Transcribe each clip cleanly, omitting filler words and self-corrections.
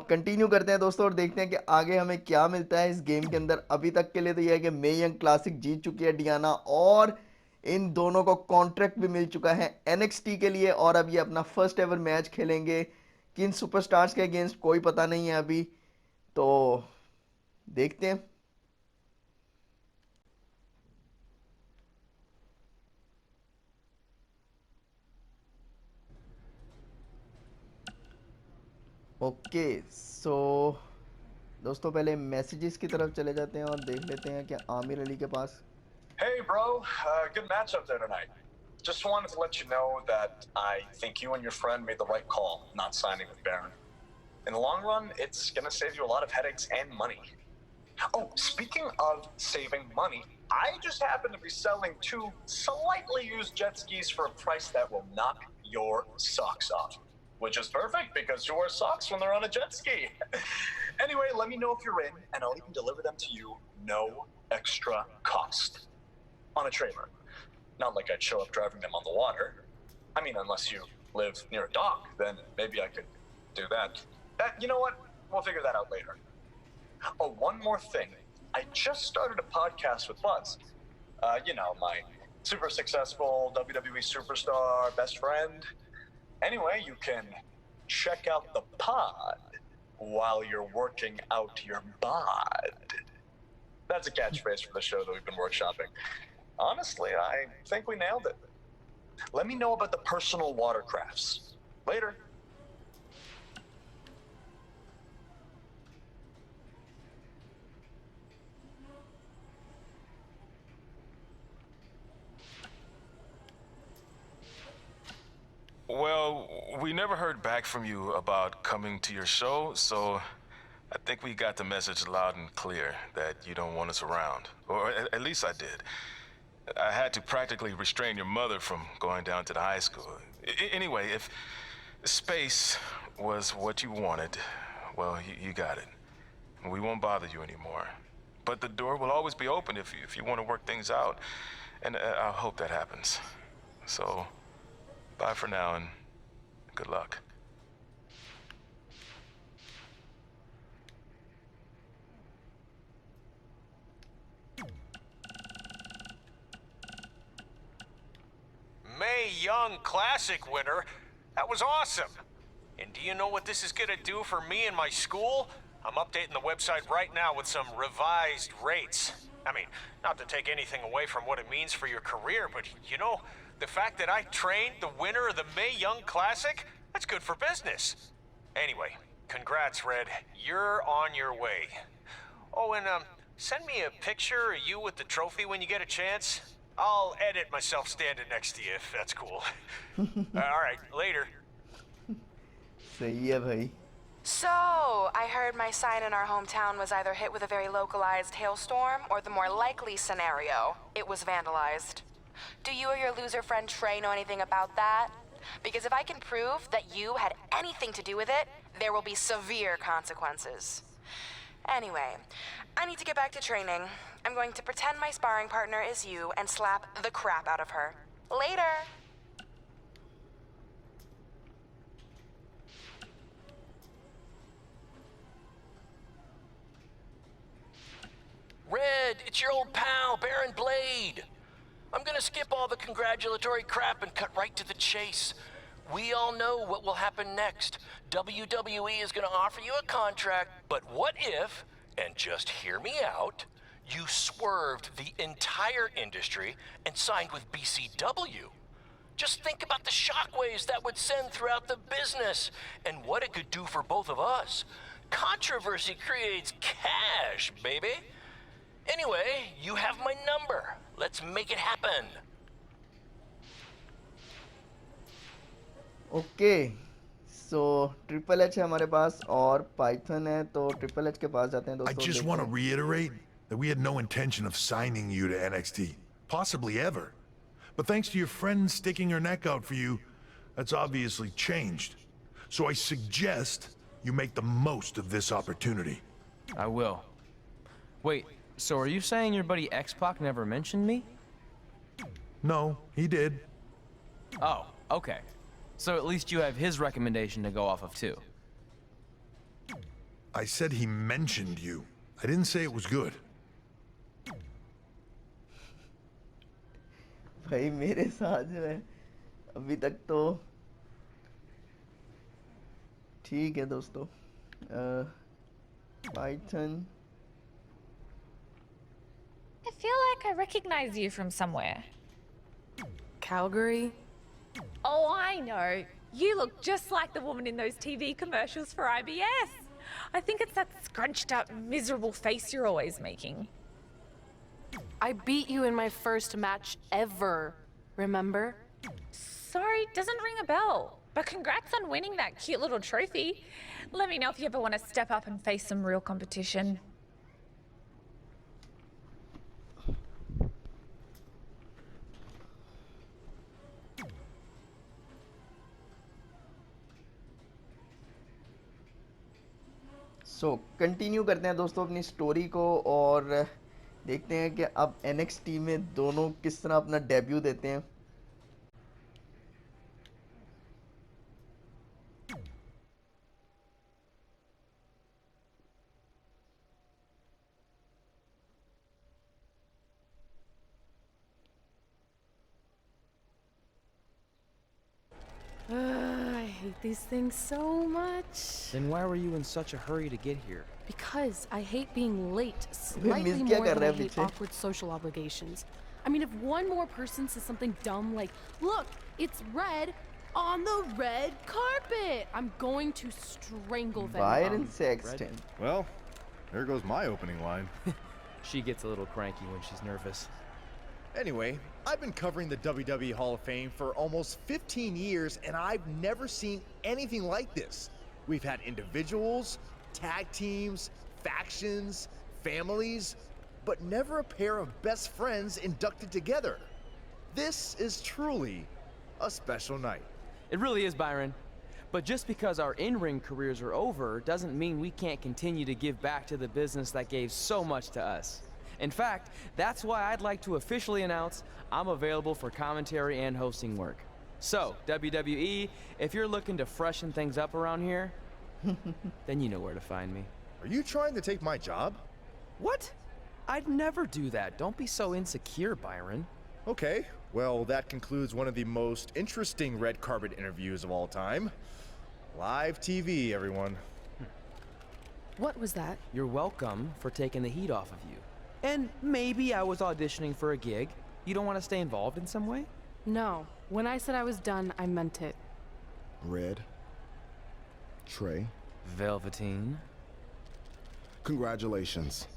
अब कंटिन्यू करते हैं दोस्तों और देखते हैं कि आगे हमें क्या मिलता है इस गेम के अंदर। अभी तक के लिए तो यह है कि मे यंग क्लासिक जीत चुकी है डियाना और इन दोनों को कॉन्ट्रैक्ट भी मिल चुका है NXT के लिए और अब ये अपना फर्स्ट एवर मैच खेलेंगे। किन सुपरस्टार्स के अगेंस्ट कोई पता नहीं है अभी, तो देखते हैं। ओके सो दोस्तों पहले मैसेजेस की तरफ चले जाते हैं और देख लेते हैं कि आमिर अली के पास। Hey, bro. Good matchup there tonight. Just wanted to let you know that I think you and your friend made the right call not signing with Baron. In the long run, it's going to save you a lot of headaches and money. Oh, speaking of saving money, I just happen to be selling 2 slightly used jet skis for a price that will knock your socks off. Which is perfect because you wear socks when they're on a jet ski. Anyway, let me know if you're in, and I'll even deliver them to you, no extra cost. On a trailer. Not like I'd show up driving them on the water. I mean, unless you live near a dock, then maybe I could do that. You know what? We'll figure that out later. Oh, one more thing. I just started a podcast with Buzz. You know, my super successful WWE superstar best friend. Anyway, you can check out the pod while you're working out your bod. That's a catchphrase for the show that we've been workshopping. Honestly, I think we nailed it. Let me know about the personal watercrafts. Later. Well, we never heard back from you about coming to your show, so I think we got the message loud and clear that you don't want us around. Or at least I did. I had to practically restrain your mother from going down to the high school. Anyway, if space was what you wanted, well, you got it. We won't bother you anymore. But the door will always be open if you want to work things out, and I hope that happens. So, bye for now, and good luck. Mae Young Classic winner. That was awesome. And do you know what this is gonna do for me and my school? I'm updating the website right now with some revised rates. I mean, not to take anything away from what it means for your career, but you know, the fact that I trained the winner of the Mae Young Classic, that's good for business. Anyway, congrats, Red. You're on your way. Oh, and send me a picture of you with the trophy when you get a chance. I'll edit myself standing next to you if that's cool. All right, later. सही है भाई। So, I heard my sign in our hometown was either hit with a very localized hailstorm or the more likely scenario, it was vandalized. Do you or your loser friend Trey know anything about that? Because if I can prove that you had anything to do with it, there will be severe consequences. Anyway, I need to get back to training. I'm going to pretend my sparring partner is you and slap the crap out of her. Later! Red, it's your old pal, Baron Blade. I'm gonna skip all the congratulatory crap and cut right to the chase. We all know what will happen next. WWE is gonna offer you a contract, but what if, and just hear me out, you swerved the entire industry and signed with BCW? Just think about the shockwaves that would send throughout the business and what it could do for both of us. Controversy creates cash, baby. Anyway, you have my number. Let's make it happen. Okay so triple H है हमारे पास और Python है, तो triple H के पास जाते हैं I दोस्तों। just want to reiterate that we had no intention of signing you to NXT, possibly ever. But thanks to your friend sticking her neck out for you, that's obviously changed. So I suggest you make the most of this opportunity. I will. Wait, so are you saying your buddy X-Pac never mentioned me? No, he did. Oh, okay. So at least you have his recommendation to go off of too. I said he mentioned you. I didn't say it was good. भाई मेरे साथ जो है अभी तक तो ठीक है दोस्तों. Python. I feel like I recognize you from somewhere. Calgary? Oh, I know. You look just like the woman in those TV commercials for IBS. I think it's that scrunched up, miserable face you're always making. I beat you in my first match ever, remember? Sorry, doesn't ring a bell. But congrats on winning that cute little trophy. Let me know if you ever want to step up and face some real competition. So continue करते हैं दोस्तों अपनी story को और देखते हैं कि अब NXT में दोनों किस तरह अपना डेब्यू देते हैं. I hate these things so much. Then why were you in such a hurry to get here? Because I hate being late slightly miss क्या more कर than रहा I है hate पीछे? awkward social obligations. I mean, if one more person says something dumb like, look, it's red on the red carpet, I'm going to strangle them. Byron Sexton. Well, there goes my opening line. She gets a little cranky when she's nervous. Anyway, I've been covering the WWE Hall of Fame for almost 15 years, and I've never seen anything like this. We've had individuals, tag teams, factions, families, but never a pair of best friends inducted together. This is truly a special night. It really is, Byron. But just because our in-ring careers are over doesn't mean we can't continue to give back to the business that gave so much to us. In fact, that's why I'd like to officially announce I'm available for commentary and hosting work. So, WWE, if you're looking to freshen things up around here, then you know where to find me. Are you trying to take my job? What? I'd never do that. Don't be so insecure, Byron. Okay, well, that concludes one of the most interesting red carpet interviews of all time. Live TV, everyone. What was that? You're welcome for taking the heat off of you. And maybe I was auditioning for a gig. You don't want to stay involved in some way? No. When I said I was done, I meant it. Red. Trey. Velveteen. Congratulations.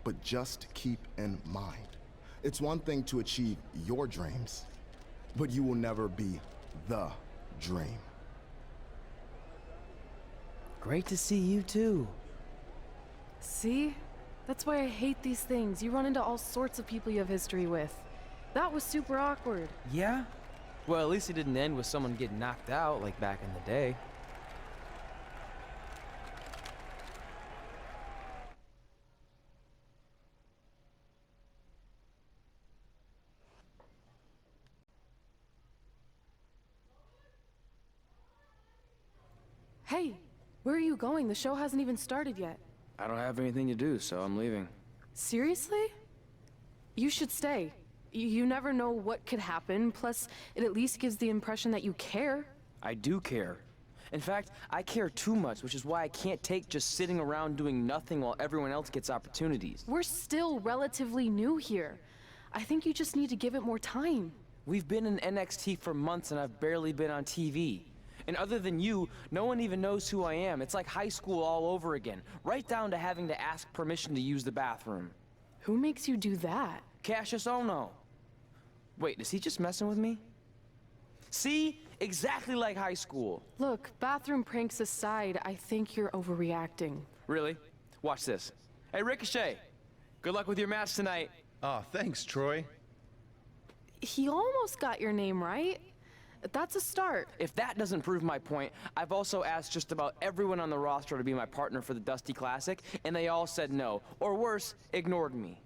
But just keep in mind, it's one thing to achieve your dreams, but you will never be the dream. Great to see you too. See? That's why I hate these things. You run into all sorts of people you have history with. That was super awkward. Yeah? Well, at least it didn't end with someone getting knocked out like back in the day. Hey, where are you going? The show hasn't even started yet. I don't have anything to do, so I'm leaving. Seriously? You should stay. You never know what could happen, plus it at least gives the impression that you care. I do care. In fact, I care too much, which is why I can't take just sitting around doing nothing while everyone else gets opportunities. We're still relatively new here. I think you just need to give it more time. We've been in NXT for months and I've barely been on TV. And other than you, no one even knows who I am. It's like high school all over again, right down to having to ask permission to use the bathroom. Who makes you do that? Cassius Ohno. Wait, is he just messing with me? See? Exactly like high school. Look, bathroom pranks aside, I think you're overreacting. Really? Watch this. Hey, Ricochet. Good luck with your match tonight. Ah, thanks, Troy. He almost got your name right. That's a start. If that doesn't prove my point, I've also asked just about everyone on the roster to be my partner for the Dusty Classic, and they all said no. Or worse, ignored me.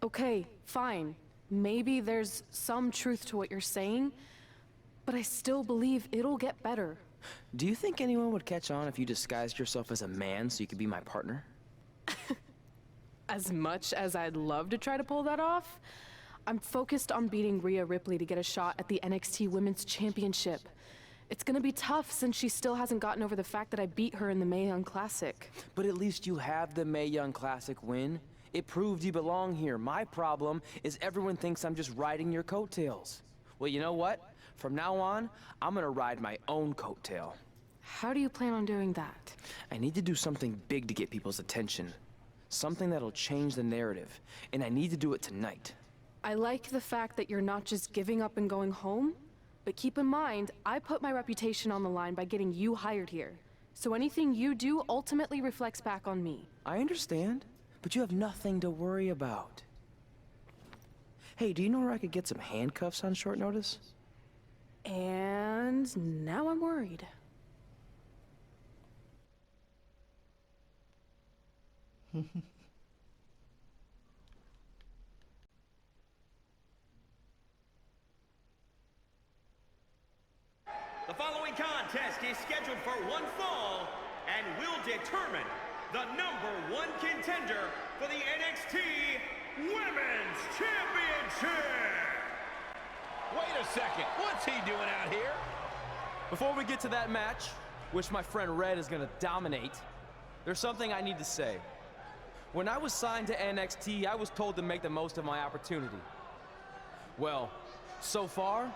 Okay, fine. Maybe there's some truth to what you're saying, but I still believe it'll get better. Do you think anyone would catch on if you disguised yourself as a man so you could be my partner? As much as I'd love to try to pull that off, I'm focused on beating Rhea Ripley to get a shot at the NXT Women's Championship. It's gonna be tough since she still hasn't gotten over the fact that I beat her in the Mae Young Classic. But at least you have the Mae Young Classic win. It proved you belong here. My problem is everyone thinks I'm just riding your coattails. Well, you know what? From now on, I'm gonna ride my own coattail. How do you plan on doing that? I need to do something big to get people's attention. Something that'll change the narrative. And I need to do it tonight. I like the fact that you're not just giving up and going home, but keep in mind, I put my reputation on the line by getting you hired here. So anything you do ultimately reflects back on me. I understand, but you have nothing to worry about. Hey, do you know where I could get some handcuffs on short notice? And now I'm worried. The following contest is scheduled for one fall and will determine the #1 contender for the NXT Women's Championship. Wait a second, what's he doing out here? Before we get to that match, which my friend Red is gonna dominate, there's something I need to say. When I was signed to NXT, I was told to make the most of my opportunity. Well, so far,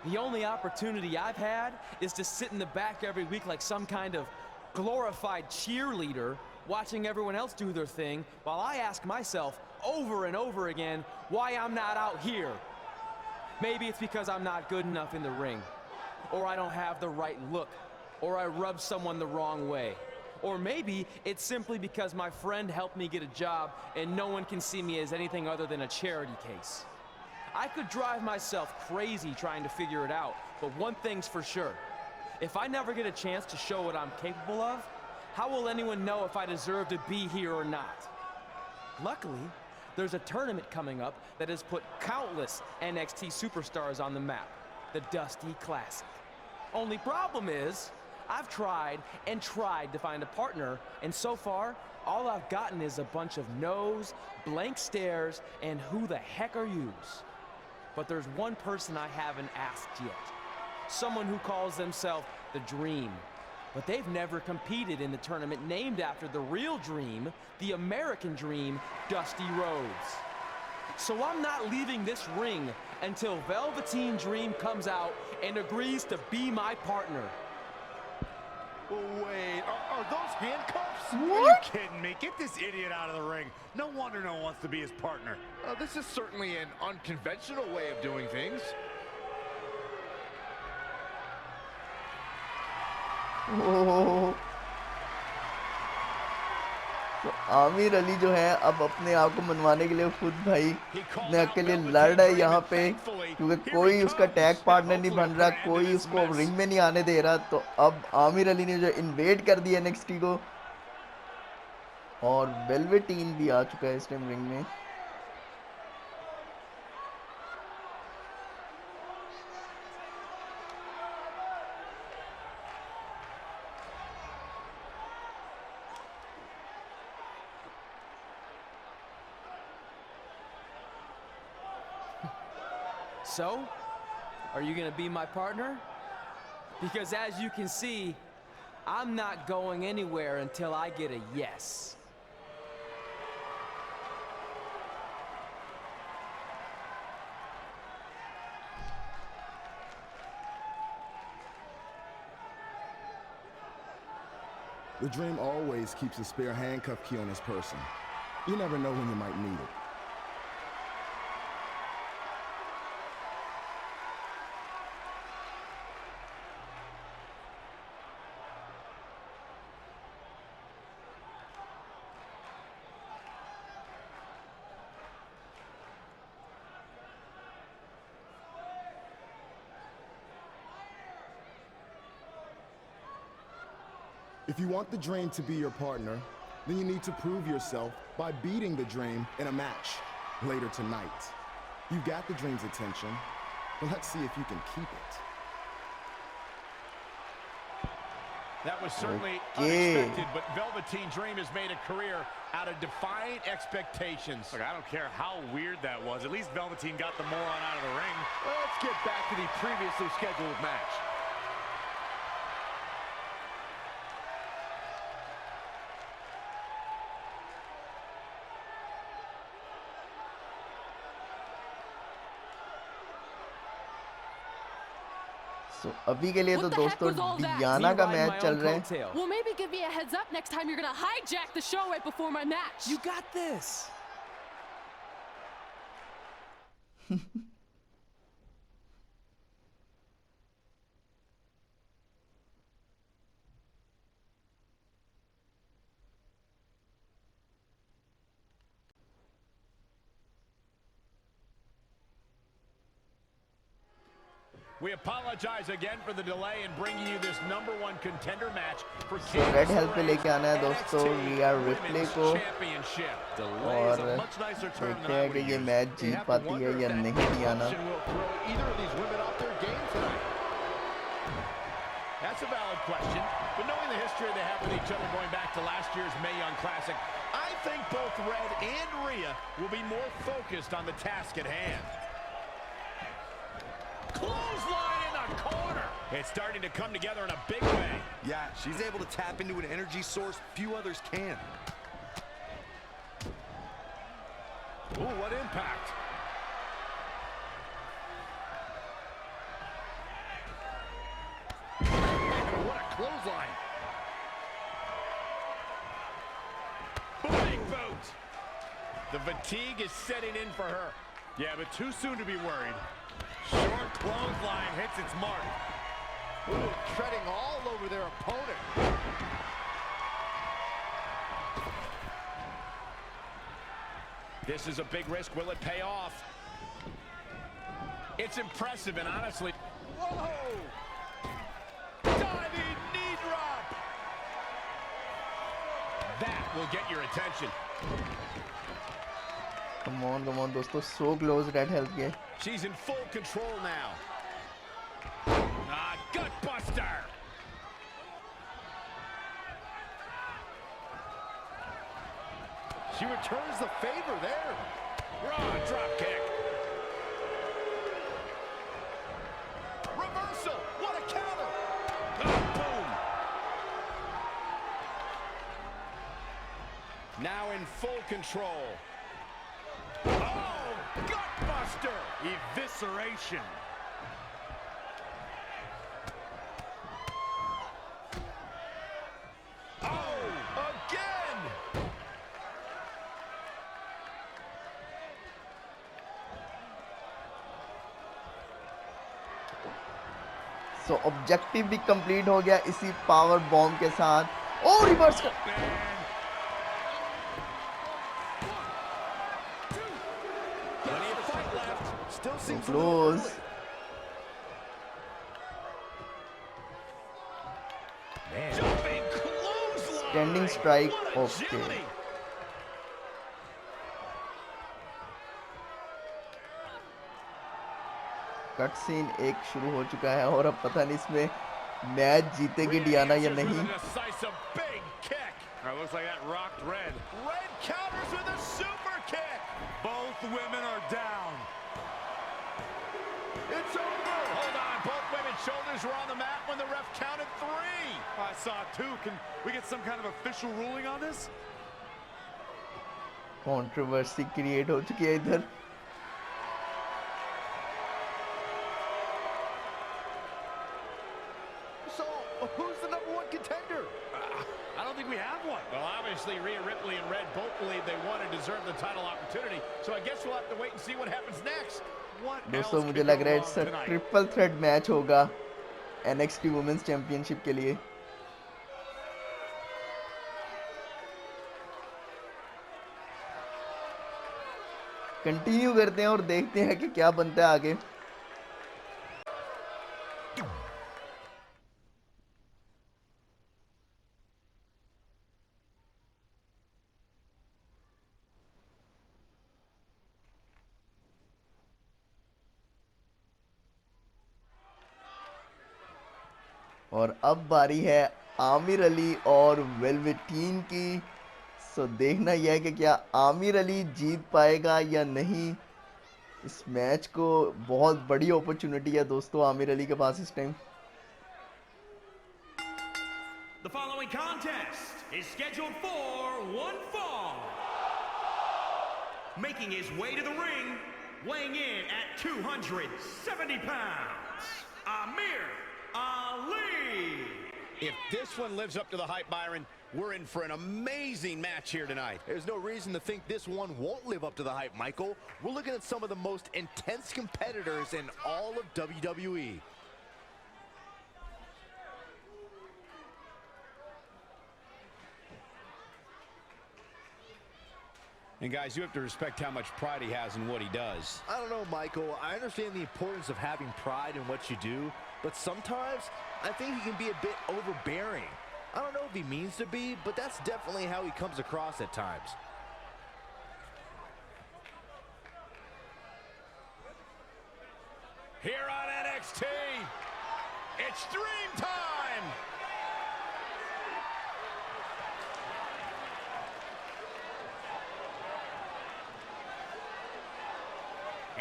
the only opportunity I've had is to sit in the back every week like some kind of glorified cheerleader, watching everyone else do their thing, while I ask myself over and over again why I'm not out here. Maybe it's because I'm not good enough in the ring, or I don't have the right look, or I rub someone the wrong way. Or maybe it's simply because my friend helped me get a job and no one can see me as anything other than a charity case. I could drive myself crazy trying to figure it out, but one thing's for sure. If I never get a chance to show what I'm capable of, how will anyone know if I deserve to be here or not? Luckily, there's a tournament coming up that has put countless NXT superstars on the map, the Dusty Classic. Only problem is, I've tried and tried to find a partner, and so far, all I've gotten is a bunch of no's, blank stares, and who the heck are yous? But there's one person I haven't asked yet. Someone who calls themselves the Dream. But they've never competed in the tournament named after the real Dream, the American Dream, Dusty Rhodes. So I'm not leaving this ring until Velveteen Dream comes out and agrees to be my partner. Wait, are those handcuffs? What? Are you kidding me? Get this idiot out of the ring. No wonder no one wants to be his partner. This is certainly an unconventional way of doing things. ओह। तो आमिर अली जो है अब अपने आप को मनवाने के लिए खुद भाई अपने अकेले लड़ रहा है यहाँ पे, क्योंकि कोई उसका टैग पार्टनर नहीं बन रहा, कोई उसको रिंग में नहीं आने दे रहा। तो अब आमिर अली ने जो इन्वेट कर दिया NXT को, और वेलवेटीन भी आ चुका है इस टाइम रिंग में। So, are you gonna be my partner? Because as you can see, I'm not going anywhere until I get a yes. The Dream always keeps a spare handcuff key on his person. You never know when you might need it. If you want the Dream to be your partner, then you need to prove yourself by beating the Dream in a match later tonight. You've got the Dream's attention, but let's see if you can keep it. That was certainly Okay. unexpected, but Velveteen Dream has made a career out of defying expectations. Look, I don't care how weird that was. At least Velveteen got the moron out of the ring. Let's get back to the previously scheduled match. So, अभी के लिए तो What the heck दोस्तों was all that? Diana Me का riding my match own चल रहा है. coattail. Well, maybe give me a heads up next time you're gonna hijack the show right before my match. You got this. We apologize again for the delay in bringing you this #1 contender match for So red help पे लेके आना है दोस्तों VR replay को और देखते हैं कि ये मैच जीत पाती है या नहीं Diana. That's a valid question, but knowing the history they have with each other going back to last year's Mae Young Classic, I think both Red and Rhea will be more focused on the task at hand. Clothesline in the corner. It's starting to come together in a big way. Yeah, she's able to tap into an energy source few others can. Ooh, what impact. Man, what a clothesline. Big boot. The fatigue is setting in for her. Yeah, but too soon to be worried. Short clothesline hits its mark. Ooh, treading all over their opponent. This is a big risk. Will it pay off? It's impressive, and honestly... Whoa! Diving knee drop! That will get your attention. Come on दोस्तों, so close red help के. She's in full control now. Ah, gut buster. She returns the favor there. Raw drop kick. Reversal. What a counter. Oh, boom. Now in full control. Oh, gutbuster! Evisceration. Oh, again! So objective भी complete हो गया इसी power bomb के साथ. ओ reverse कर. Still seems close. Jumping clothesline. Standing strike. What Okay. agility. Cut scene एक शुरू हो चुका है और अब पता नहीं इसमें मैच जीतेगी डियाना या नहीं. Looks like that rocked Red. Red counters with a super kick. Both women are down. It's over. Hold on. Both women's shoulders were on the mat when the ref counted 3. I saw 2. Can we get some kind of official ruling on this? Controversy create हो चुकी है इधर. So, who's the #1 contender? I don't think we have one. Well, obviously, Rhea Ripley and Red both believe they want and deserve the title opportunity. So I guess we'll have to wait and see what happens next. What दोस्तों else मुझे could लग go रहा है wrong it's a tonight? Triple threat match होगा NXT women's championship के लिए. Continue करते हैं और देखते हैं कि क्या बनता है आगे. और अब बारी है आमिर अली और वेलवेटीन की। सो देखना यह है कि क्या आमिर अली जीत पाएगा या नहीं इस मैच को। बहुत बड़ी अपॉर्चुनिटी है दोस्तों आमिर अली के पास इस time. The following contest is scheduled for one fall. Making his way to the ring, weighing in at 270 pounds, AAMIR Ali. If this one lives up to the hype, Byron, we're in for an amazing match here tonight. There's no reason to think this one won't live up to the hype, Michael. We're looking at some of the most intense competitors in all of WWE. And guys, you have to respect how much pride he has in what he does. I don't know, Michael. I understand the importance of having pride in what you do, but sometimes I think he can be a bit overbearing. I don't know if he means to be, but that's definitely how he comes across at times. Here on NXT, it's Dream Time!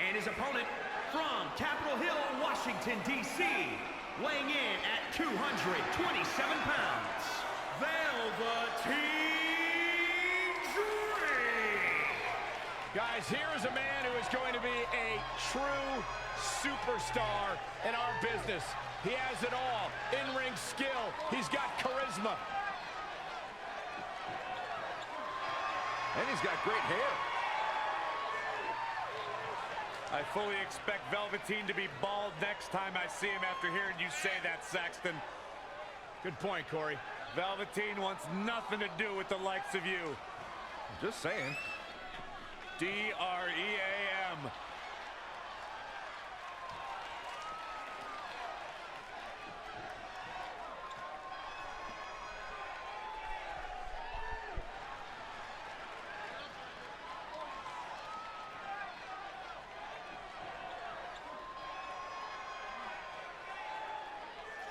And his opponent from Capitol Hill, Washington, D.C., weighing in at 227 pounds, Velveteen Dream. Guys, here is a man who is going to be a true superstar in our business. He has it all. In-ring skill. He's got charisma. And he's got great hair. I fully expect Velveteen to be bald next time I see him after hearing you say that, Saxton. Good point, Corey. Velveteen wants nothing to do with the likes of you. Just saying. D-R-E-A-M.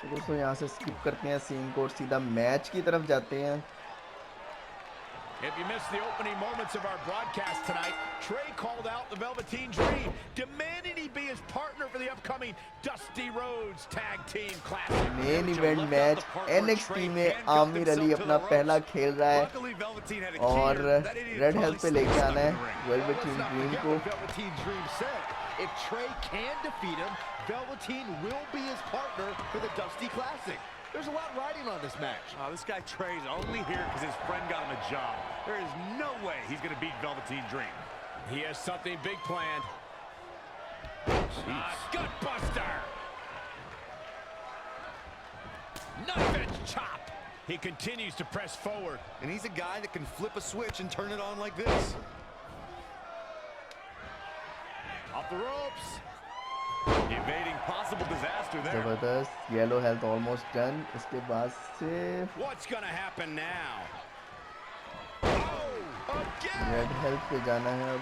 तो दोस्तों यहाँ से skip करते हैं scene को और सीधा match की तरफ जाते हैं। If you missed the opening moments of our broadcast tonight, Trey called out the Velveteen Dream, demanding he be his partner for the upcoming Dusty Rhodes Tag Team Classic. Main event match NXT में आमिर अली अपना पहला खेल रहा है और red health पे लेके आना है वेलवेटीन ड्रीम को। Velveteen Dream said, if Trey can defeat him, Velveteen will be his partner for the Dusty Classic. There's a lot riding on this match. This guy Trey's only here because his friend got him a job. There is no way he's going to beat Velveteen Dream. He has something big planned. Gutbuster! Knife edge chop! He continues to press forward. And he's a guy that can flip a switch and turn it on like this. Off the ropes. Evading possible disaster there. जबरदस्त yellow health almost done. इसके बाद से What's gonna happen now? Oh, again! Red health पे जाना है अब।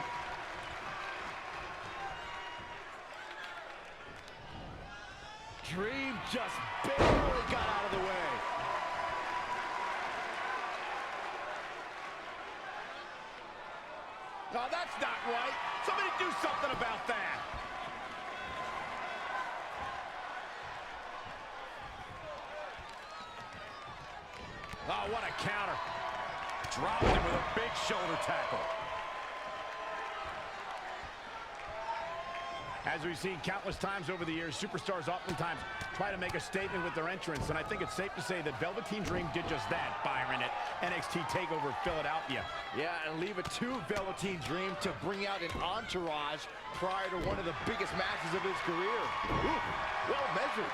Dream just barely got out of the way. No, that's not right. Somebody do something about that. Oh, what a counter. Dropped him with a big shoulder tackle. As we've seen countless times over the years, superstars oftentimes try to make a statement with their entrance, and I think it's safe to say that Velveteen Dream did just that, Byron, at NXT TakeOver Philadelphia. Yeah, and leave it to Velveteen Dream to bring out an entourage prior to one of the biggest matches of his career. Ooh, well measured.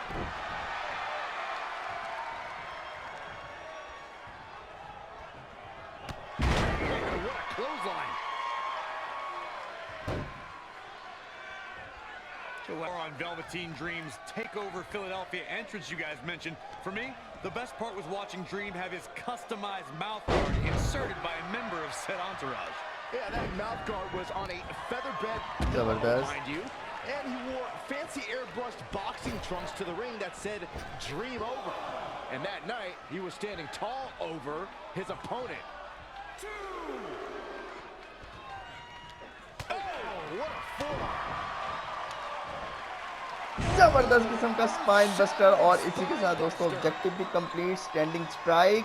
What a clothesline. More on Velveteen Dream's TakeOver Philadelphia entrance you guys mentioned. For me, the best part was watching Dream have his customized mouth guard inserted by a member of said entourage. Yeah, that mouth guard was on a feather bed, जबरदस्त। mind you. And he wore fancy airbrushed boxing trunks to the ring that said, "Dream Over." And that night, he was standing tall over his opponent. Oh, what a forearm. जबरदस्त किस्म का spine buster और इसी के साथ दोस्तों objective भी complete, standing strike.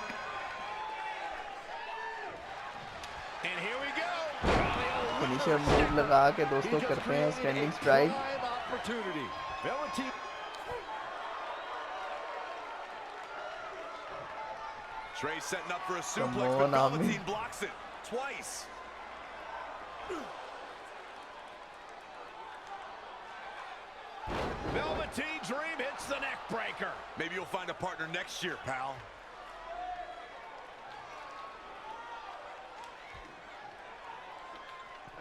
Finisher move लगा के दोस्तों करते हैं standing strike. Trey setting up for a suplex, but Velveteen blocks it twice. Velveteen Dream hits the neck breaker. Maybe you'll find a partner next year, pal.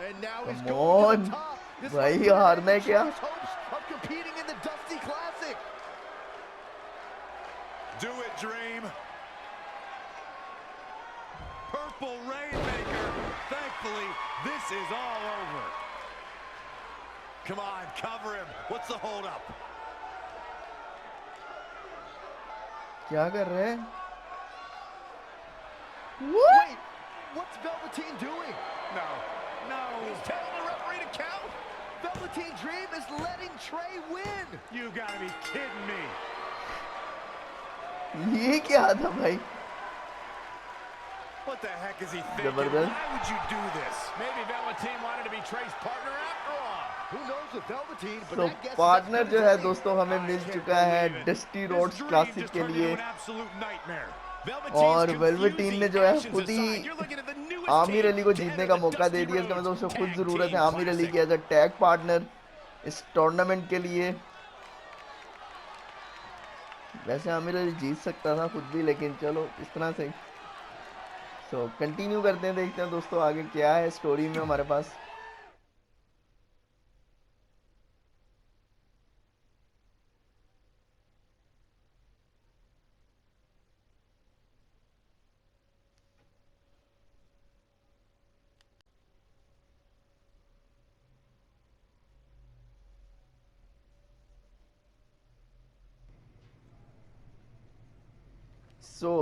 And now he's Come going on. to the top. This भाई might हारना है क्या? hopes of competing in the Dusty Classic. Do it, Dream. Purple Rainmaker. Thankfully, this is all over. Come on, cover him. What's the hold-up? क्या कर रहे हैं? Wait, what's Velveteen doing? No. He's telling the referee to count. Velveteen Dream is letting Trey win. You gotta be kidding me. ये क्या था भाई? What the heck is he thinking? जबरदस्त। Why would you do this? Maybe Velveteen wanted to be Trey's partner after all. Who knows with Velveteen, but तो that guess partner is जो है दोस्तों हमें मिल चुका है डस्टी रोड्स क्लासिक के लिए, और वेलवेटीन ने जो है खुद ही आमिर अली को जीतने का मौका दे दिया। इसका मतलब उसको खुद जरूरत है आमिर अली की एज अ टैग पार्टनर इस टूर्नामेंट के लिए। वैसे आमिर अली जीत सकता था खुद भी, लेकिन चलो इस तरह से। सो कंटिन्यू करते हैं, देखते हैं दोस्तों आगे क्या है स्टोरी में हमारे पास।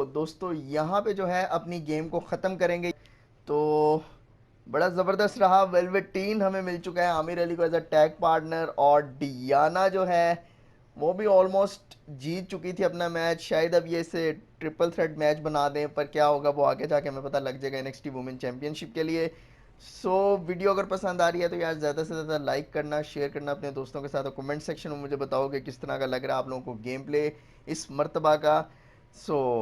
दोस्तों यहाँ पे जो है अपनी गेम को ख़त्म करेंगे। तो बड़ा ज़बरदस्त रहा। वेलवेटीन हमें मिल चुका है आमिर अली को एज अ टैग पार्टनर, और डियाना जो है वो भी ऑलमोस्ट जीत चुकी थी अपना मैच। शायद अब ये इसे ट्रिपल थ्रेट मैच बना दें, पर क्या होगा वो आगे जाके हमें पता लग जाएगा NXT वुमेन चैम्पियनशिप के लिए। वीडियो अगर पसंद आ रही है तो यार ज़्यादा से ज़्यादा लाइक करना, शेयर करना अपने दोस्तों के साथ, और कमेंट सेक्शन में मुझे बताओ कि किस तरह का लग रहा है आप लोगों को गेम प्ले इस मर्तबा का।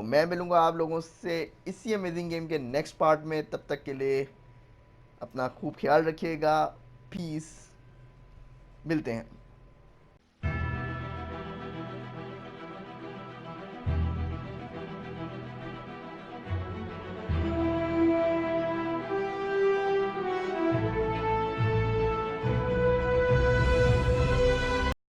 मैं मिलूंगा आप लोगों से इसी अमेजिंग गेम के नेक्स्ट पार्ट में। तब तक के लिए अपना खूब ख्याल रखिएगा। पीस, मिलते हैं।